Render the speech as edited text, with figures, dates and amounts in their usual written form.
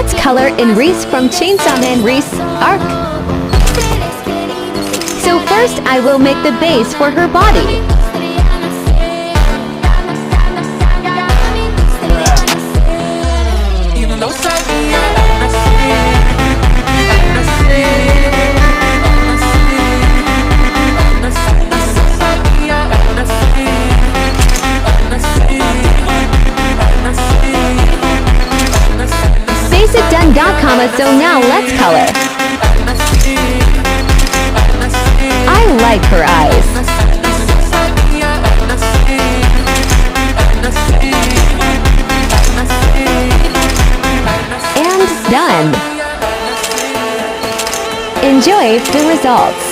let's color in reze from Chainsaw Man reze arc. So first I will make the base for her body. Basic done. So now let's color. I like her eyes. And done. Enjoy the results.